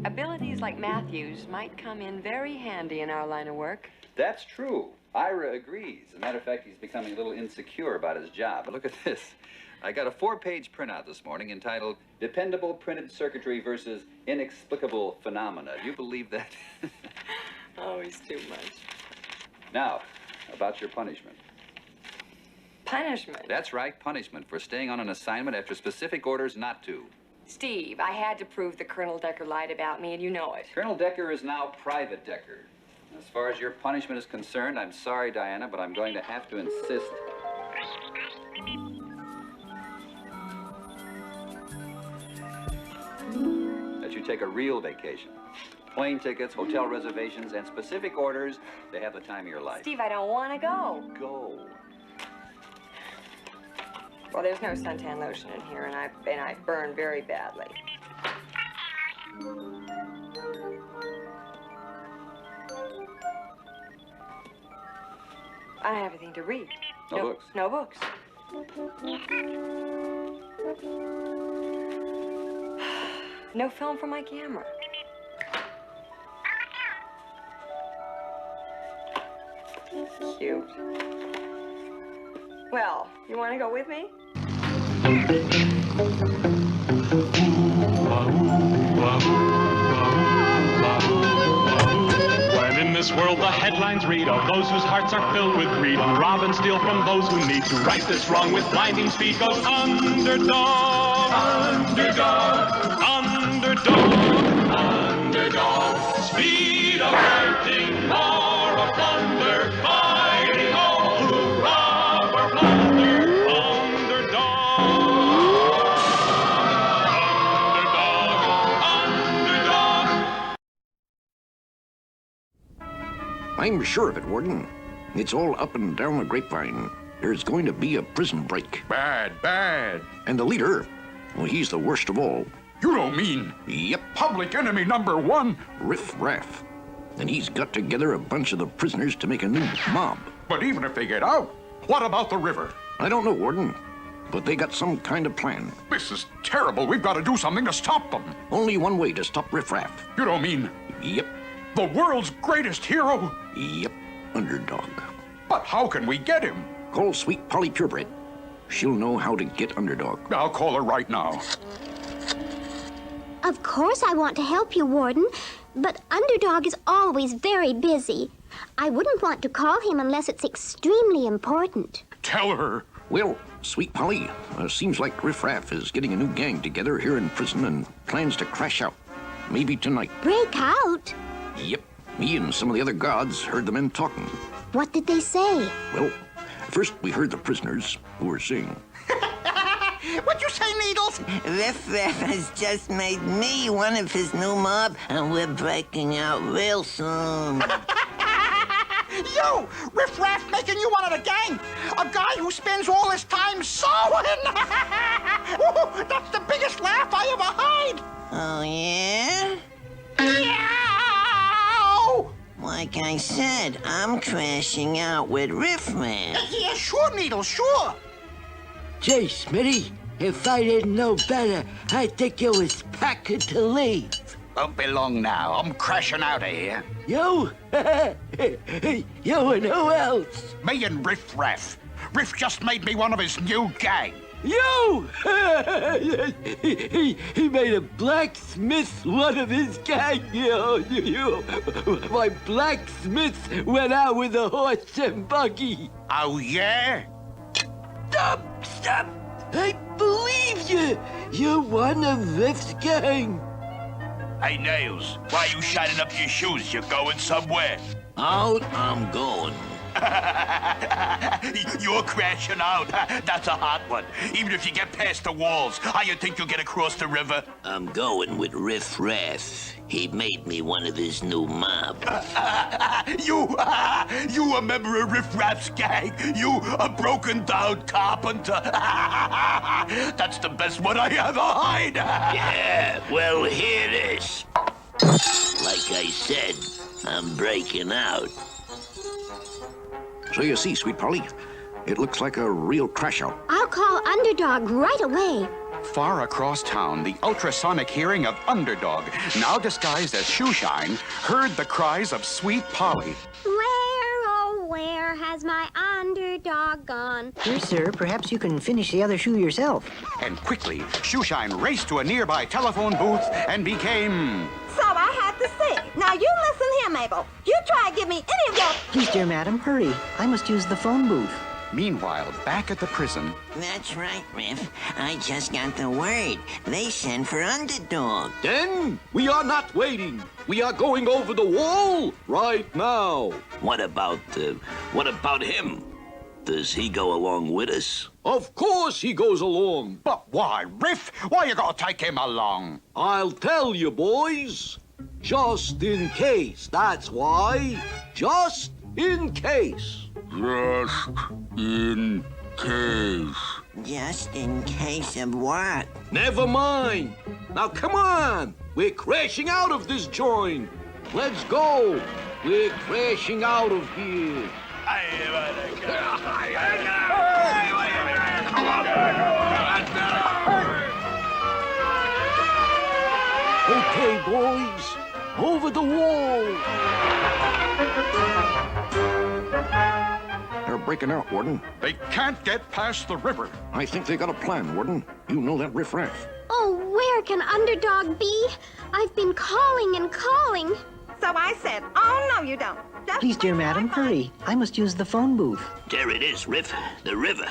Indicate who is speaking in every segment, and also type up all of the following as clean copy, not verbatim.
Speaker 1: Abilities like Matthew's might come in very handy in our line of work.
Speaker 2: That's true. Ira agrees. As a matter of fact, he's becoming a little insecure about his job. But look at this. I got a 4-page printout this morning entitled Dependable Printed Circuitry versus Inexplicable Phenomena. Do you believe that?
Speaker 1: Always too much.
Speaker 2: Now, about your punishment.
Speaker 1: Punishment?
Speaker 2: That's right, punishment for staying on an assignment after specific orders not to.
Speaker 1: Steve, I had to prove that Colonel Decker lied about me, and you know it.
Speaker 2: Colonel Decker is now Private Decker. As far as your punishment is concerned, I'm sorry, Diana, but I'm going to have to insist. That you take a real vacation. Plane tickets, hotel reservations, and specific orders to have the time of your life.
Speaker 1: Steve, I don't want to go.
Speaker 2: Go.
Speaker 1: Well, there's no suntan lotion in here, and I burn very badly. I don't have anything to read.
Speaker 2: No books?
Speaker 1: No books. No film for my camera. Cute. Well, you want to go with me?
Speaker 3: When in this world the headlines read of those whose hearts are filled with greed, who rob and steal from those who need to right this wrong with blinding speed, goes underdog, underdog, underdog, underdog. Speed of writing, more of thunder, fighting all who rob or plunder.
Speaker 4: I'm sure of it, Warden. It's all up and down the grapevine. There's going to be a prison break.
Speaker 5: Bad, bad.
Speaker 4: And the leader, well, he's the worst of all.
Speaker 5: You don't mean?
Speaker 4: Yep.
Speaker 5: Public enemy #1?
Speaker 4: Riff Raff. And he's got together a bunch of the prisoners to make a new mob.
Speaker 5: But even if they get out, what about the river?
Speaker 4: I don't know, Warden. But they got some kind of plan.
Speaker 5: This is terrible. We've got to do something to stop them.
Speaker 4: Only one way to stop Riff Raff.
Speaker 5: You don't mean?
Speaker 4: Yep.
Speaker 5: The world's greatest hero?
Speaker 4: Yep. Underdog.
Speaker 5: But how can we get him?
Speaker 4: Call Sweet Polly Purebred. She'll know how to get Underdog.
Speaker 5: I'll call her right now.
Speaker 6: Of course I want to help you, Warden, but Underdog is always very busy. I wouldn't want to call him unless it's extremely important.
Speaker 5: Tell her.
Speaker 4: Well, Sweet Polly, seems like Riff Raff is getting a new gang together here in prison and plans to crash out. Maybe tonight.
Speaker 6: Break out?
Speaker 4: Yep. Me and some of the other guards heard the men talking.
Speaker 6: What did they say?
Speaker 4: Well, first we heard the prisoners who were saying...
Speaker 7: What'd you say, Needles?
Speaker 8: Riff Raff has just made me one of his new mob, and we're breaking out real soon.
Speaker 7: You! Riff Raff making you one of the gang! A guy who spends all his time sewing! Ooh, that's the biggest laugh I ever heard!
Speaker 8: Oh, yeah?
Speaker 7: Meow!
Speaker 8: Like I said, I'm crashing out with Riff Raff.
Speaker 7: Yeah, sure, Needles, sure!
Speaker 9: Gee, Smitty, if I didn't know better, I'd think you was packing to leave.
Speaker 10: Won't be long now. I'm crashing out of here.
Speaker 9: You? You and who else?
Speaker 10: Me and Riff Raff. Riff just made me one of his new gang.
Speaker 9: You! he made a blacksmith one of his gang. My blacksmith went out with a horse and buggy.
Speaker 10: Oh, yeah?
Speaker 9: Stop! I believe you! You're one of Riff's gang.
Speaker 10: Hey, Nails, why are you shining up your shoes? You going somewhere?
Speaker 4: Out I'm going.
Speaker 10: You're crashing out. That's a hot one. Even if you get past the walls, how you think you'll get across the river?
Speaker 8: I'm going with Riff Raff. He made me one of his new mob.
Speaker 10: You a member of Riff Raff's gang? You a broken down carpenter? That's the best one I ever heard.
Speaker 8: Yeah, well, here it is. Like I said, I'm breaking out.
Speaker 4: So you see, Sweet Polly, it looks like a real crash out.
Speaker 6: I'll call Underdog right away.
Speaker 5: Far across town, the ultrasonic hearing of Underdog, now disguised as Shoeshine, heard the cries of sweet Polly.
Speaker 6: Where, oh, where has my underdog gone?
Speaker 7: Here, sir, perhaps you can finish the other shoe yourself.
Speaker 5: And quickly, Shoeshine raced to a nearby telephone booth and became...
Speaker 11: So I had to say, now you listen here, Mabel. You try to give me any of your...
Speaker 7: Please, dear madam, hurry. I must use the phone booth.
Speaker 5: Meanwhile, back at the prison...
Speaker 8: That's right, Riff. I just got the word. They sent for Underdog.
Speaker 4: Then we are not waiting. We are going over the wall right now.
Speaker 8: What about him? Does he go along with us?
Speaker 4: Of course he goes along.
Speaker 5: But why, Riff? Why you gonna take him along?
Speaker 4: I'll tell you, boys. Just in case, that's why. Just in case.
Speaker 5: Just in case.
Speaker 8: Just in case of what?
Speaker 4: Never mind. Now, come on. We're crashing out of this joint. Let's go. We're crashing out of here. Okay, boys. Over the wall. They're breaking out, Warden.
Speaker 5: They can't get past the river.
Speaker 4: I think they got a plan, Warden. You know that riffraff.
Speaker 6: Oh, where can Underdog be? I've been calling and calling.
Speaker 11: So I said, oh, no, you don't. Just
Speaker 7: Please, dear
Speaker 11: wait till I
Speaker 7: madam,
Speaker 11: find
Speaker 7: hurry. I must use the phone booth.
Speaker 8: There it is, Riff. The river.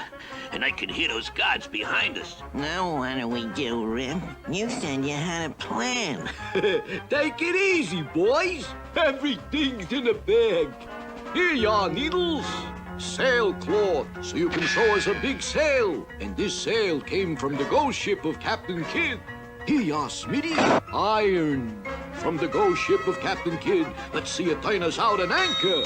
Speaker 8: And I can hear those guards behind us. Now what do we do, Riff? You said you had a plan.
Speaker 4: Take it easy, boys. Everything's in a bag. Here you are, needles. Sailcloth, so you can sew us a big sail. And this sail came from the ghost ship of Captain Kidd. Here you are, Smitty. Iron from the ghost ship of Captain Kidd. Let's see it turn us out an anchor.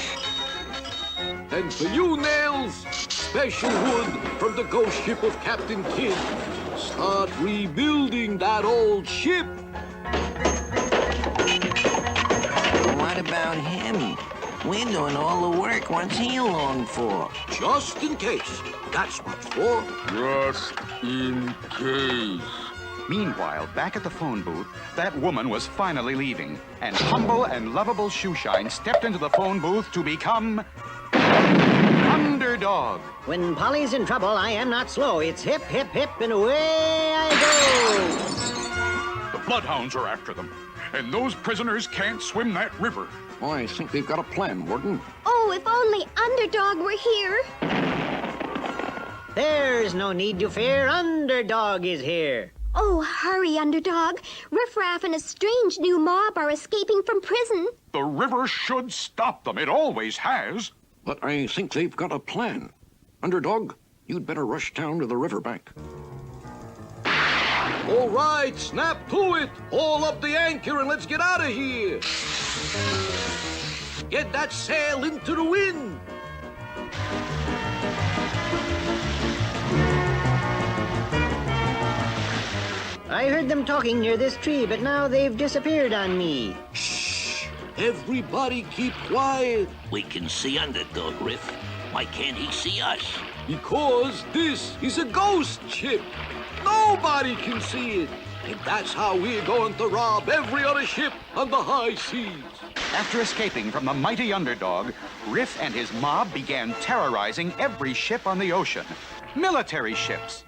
Speaker 4: And for you, Nails, special wood from the ghost ship of Captain Kidd. Start rebuilding that old ship.
Speaker 8: What about him? We're doing all the work. What's he along for?
Speaker 4: Just in case. That's what for.
Speaker 5: Just in case. Meanwhile, back at the phone booth, that woman was finally leaving, and humble and lovable Shoeshine stepped into the phone booth to become... Underdog.
Speaker 7: When Polly's in trouble, I am not slow. It's hip, hip, hip, and away I go.
Speaker 5: The bloodhounds are after them, and those prisoners can't swim that river.
Speaker 4: I think they've got a plan, Warden.
Speaker 6: Oh, if only Underdog were here.
Speaker 7: There's no need to fear. Underdog is here.
Speaker 6: Oh, hurry, Underdog. Riffraff and a strange new mob are escaping from prison.
Speaker 5: The river should stop them. It always has.
Speaker 4: But I think they've got a plan. Underdog, you'd better rush down to the riverbank. All right, snap to it. Haul up the anchor and let's get out of here. Get that sail into the wind.
Speaker 7: I heard them talking near this tree, but now they've disappeared on me.
Speaker 4: Shh! Everybody keep quiet.
Speaker 8: We can see Underdog, Riff. Why can't he see us?
Speaker 4: Because this is a ghost ship. Nobody can see it. And that's how we're going to rob every other ship on the high seas.
Speaker 5: After escaping from the mighty Underdog, Riff and his mob began terrorizing every ship on the ocean. Military ships.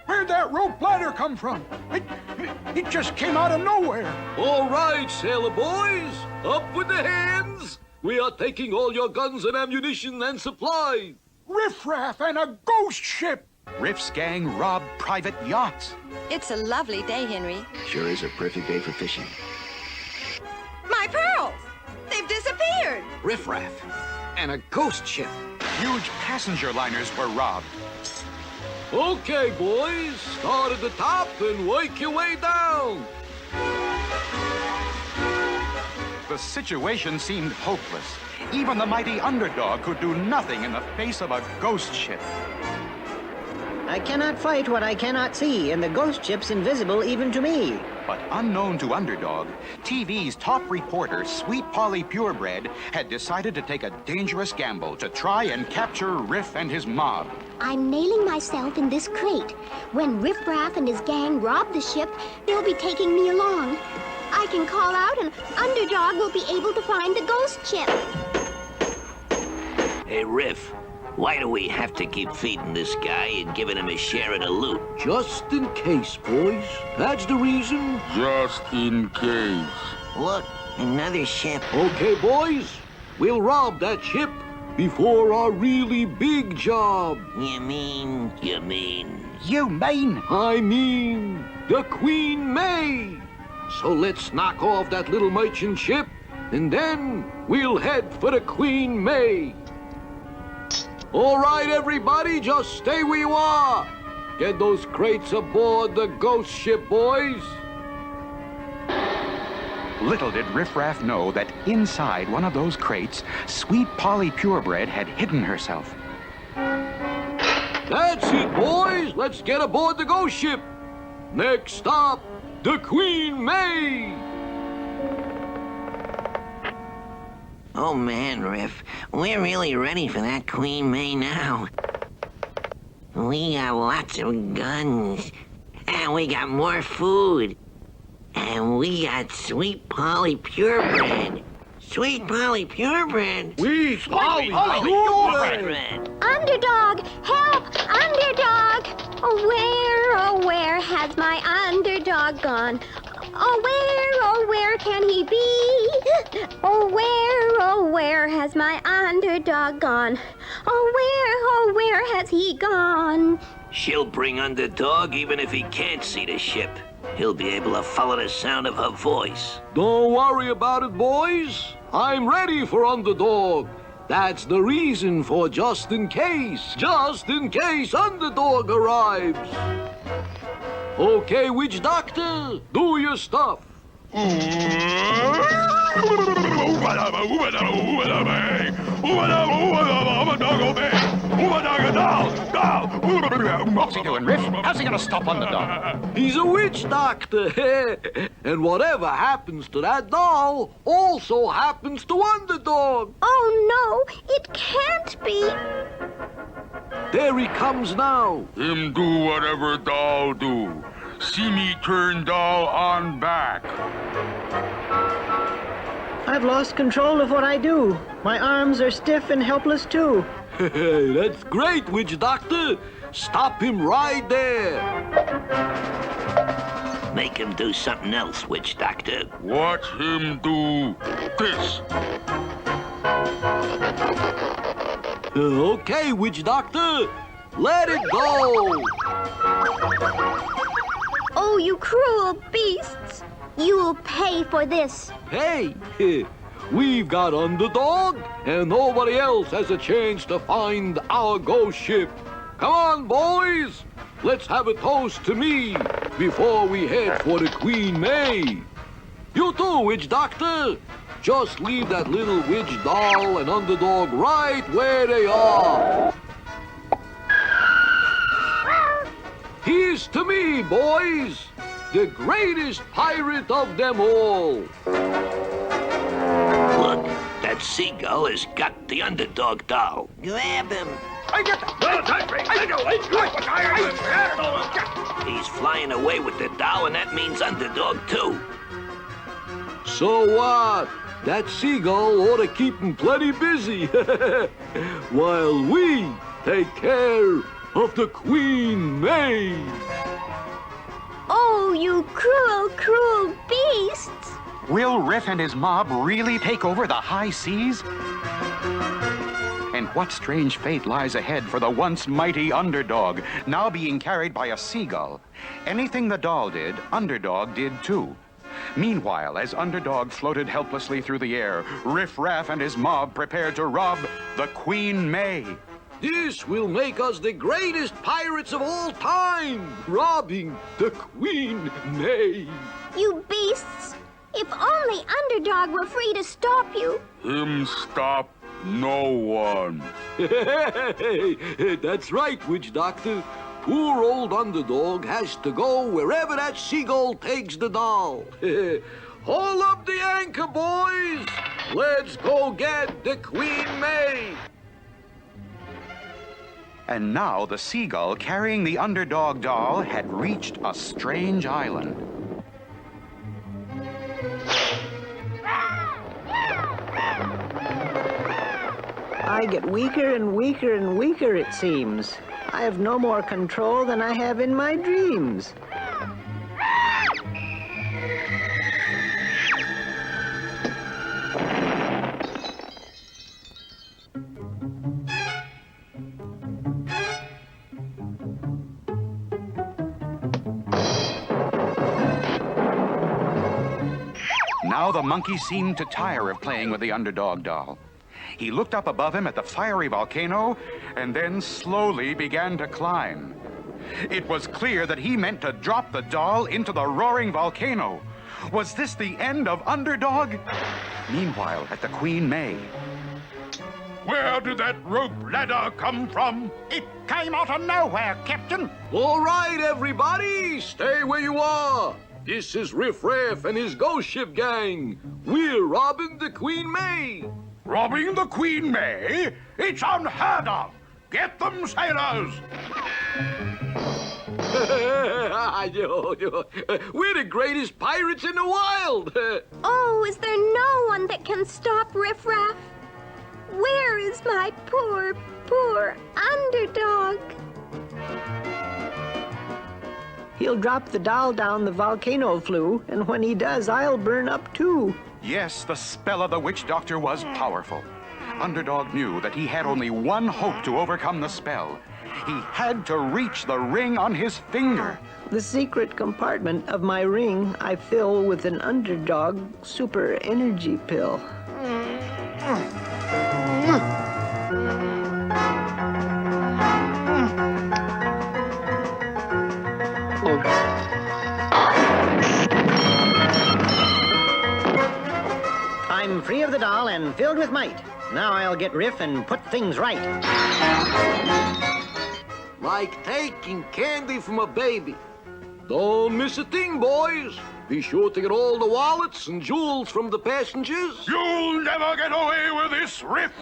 Speaker 10: Where'd that rope ladder come from? It just came out of nowhere.
Speaker 4: All right, sailor boys. Up with the hands. We are taking all your guns and ammunition and supplies.
Speaker 10: Riffraff and a ghost ship.
Speaker 5: Riff's gang robbed private yachts.
Speaker 1: It's a lovely day, Henry.
Speaker 4: Sure is a perfect day for fishing.
Speaker 11: My pearls! They've disappeared!
Speaker 4: Riffraff and a ghost ship.
Speaker 5: Huge passenger liners were robbed.
Speaker 4: Okay, boys, start at the top and work your way down.
Speaker 5: The situation seemed hopeless. Even the mighty Underdog could do nothing in the face of a ghost ship.
Speaker 12: I cannot fight what I cannot see, and the ghost ship's invisible even to me.
Speaker 5: But unknown to Underdog, TV's top reporter, Sweet Polly Purebred, had decided to take a dangerous gamble to try and capture Riff and his mob.
Speaker 6: I'm nailing myself in this crate. When Riff Raff and his gang rob the ship, they'll be taking me along. I can call out and Underdog will be able to find the ghost ship.
Speaker 8: Hey, Riff, why do we have to keep feeding this guy and giving him a share of the loot?
Speaker 4: Just in case, boys. That's the reason.
Speaker 9: Just in case.
Speaker 8: Look, another ship.
Speaker 4: Okay, boys. We'll rob that ship before our really big job.
Speaker 8: You mean?
Speaker 5: You mean
Speaker 4: I mean the Queen May. So let's knock off that little merchant ship, and then we'll head for the Queen May. All right, everybody, just stay where you are. Get those crates aboard the ghost ship, boys.
Speaker 5: Little did Riff Raff know that inside one of those crates, Sweet Polly Purebred had hidden herself.
Speaker 4: That's it, boys. Let's get aboard the ghost ship. Next stop, the Queen May.
Speaker 8: Oh, man, Riff, we're really ready for that Queen May now. We got lots of guns, and we got more food, and we got Sweet Polly Purebred. Sweet Polly Purebred?
Speaker 4: Sweet Polly Purebred!
Speaker 6: Underdog! Help! Underdog! Oh, where has my Underdog gone? Oh, where can he be? Oh, where has my Underdog gone? Oh, where has he gone?
Speaker 8: She'll bring Underdog even if he can't see the ship. He'll be able to follow the sound of her voice.
Speaker 4: Don't worry about it, boys. I'm ready for Underdog. That's the reason for just in case Underdog arrives. Okay, Witch Doctor, do your stuff.
Speaker 5: What's he doing, Riff? How's he gonna stop Underdog?
Speaker 4: He's a witch doctor. And whatever happens to that doll also happens to Underdog.
Speaker 6: Oh, no, it can't be.
Speaker 4: There he comes now.
Speaker 9: Him do whatever doll do. See me turn doll on back.
Speaker 12: I've lost control of what I do. My arms are stiff and helpless, too.
Speaker 4: That's great, Witch Doctor. Stop him right there.
Speaker 8: Make him do something else, Witch Doctor.
Speaker 9: Watch him do this.
Speaker 4: Okay, Witch Doctor. Let it go.
Speaker 6: Oh, you cruel beasts. You'll pay for this.
Speaker 4: Hey, we've got Underdog, and nobody else has a chance to find our ghost ship. Come on, boys. Let's have a toast to me before we head for the Queen May. You too, Witch Doctor. Just leave that little witch doll and Underdog right where they are. Here's to me, boys, the greatest pirate of them all.
Speaker 8: Look, that seagull has got the Underdog doll. Grab him. He's flying away with the doll, and that means Underdog, too.
Speaker 4: So what? That seagull ought to keep him plenty busy. While we take care of the Queen May.
Speaker 6: Oh, you cruel, cruel beasts.
Speaker 5: Will Riff and his mob really take over the high seas? And what strange fate lies ahead for the once mighty Underdog, now being carried by a seagull? Anything the doll did, Underdog did too. Meanwhile, as Underdog floated helplessly through the air, Riff Raff and his mob prepared to rob the Queen May.
Speaker 4: This will make us the greatest pirates of all time, robbing the Queen May.
Speaker 6: You beasts. If only Underdog were free to stop you.
Speaker 9: Him stop no one.
Speaker 4: That's right, Witch Doctor. poor old Underdog has to go wherever that seagull takes the doll. Haul up the anchor, boys. Let's go get the Queen May.
Speaker 5: And now the seagull carrying the Underdog doll had reached a strange island.
Speaker 12: I get weaker and weaker and weaker, it seems. I have no more control than I have in my dreams.
Speaker 5: Now the monkey seemed to tire of playing with the Underdog doll. He looked up above him at the fiery volcano and then slowly began to climb. It was clear that he meant to drop the doll into the roaring volcano. Was this the end of Underdog? Meanwhile, at the Queen May.
Speaker 10: Where did that rope ladder come from?
Speaker 7: It came out of nowhere, Captain.
Speaker 4: All right, everybody, stay where you are. This is Riff Raff and his ghost ship gang. We're robbing the Queen May.
Speaker 10: Robbing the Queen May? It's unheard of. Get them, sailors.
Speaker 4: We're the greatest pirates in the wild.
Speaker 6: Oh, is there no one that can stop Riff Raff? Where is my poor, poor Underdog?
Speaker 12: He'll drop the doll down the volcano flue, and when he does, I'll burn up too.
Speaker 5: Yes, the spell of the witch doctor was powerful. Underdog knew that he had only one hope to overcome the spell. He had to reach the ring on his finger.
Speaker 12: The secret compartment of my ring I fill with an Underdog super energy pill. I'm free of the doll and filled with might. Now I'll get Riff and put things right.
Speaker 4: Like taking candy from a baby. Don't miss a thing, boys. Be sure to get all the wallets and jewels from the passengers.
Speaker 10: You'll never get away with this, Riff.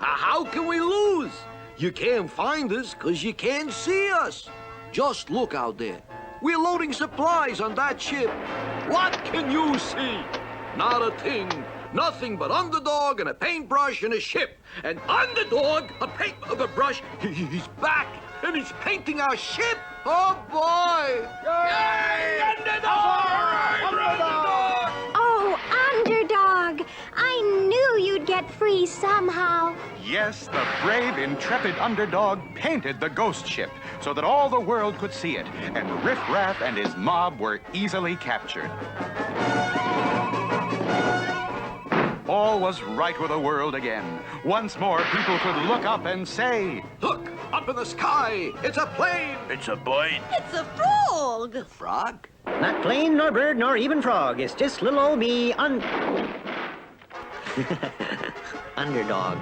Speaker 4: How can we lose? You can't find us because you can't see us. Just look out there. We're loading supplies on that ship. What can you see? Not a thing. Nothing but Underdog and a paintbrush and a ship. And Underdog, a brush, he's back and he's painting our ship. Oh, boy. Yay! Underdog! Underdog!
Speaker 6: Oh, Underdog! I knew you'd get free somehow.
Speaker 5: Yes, the brave, intrepid Underdog painted the ghost ship so that all the world could see it, and Riff Raff and his mob were easily captured. All was right with the world again. Once more, people could look up and say,
Speaker 4: Look, up in the sky, it's a plane.
Speaker 10: It's a bird.
Speaker 11: It's a frog.
Speaker 4: Frog?
Speaker 12: Not plane, nor bird, nor even frog. It's just little old me, Underdog.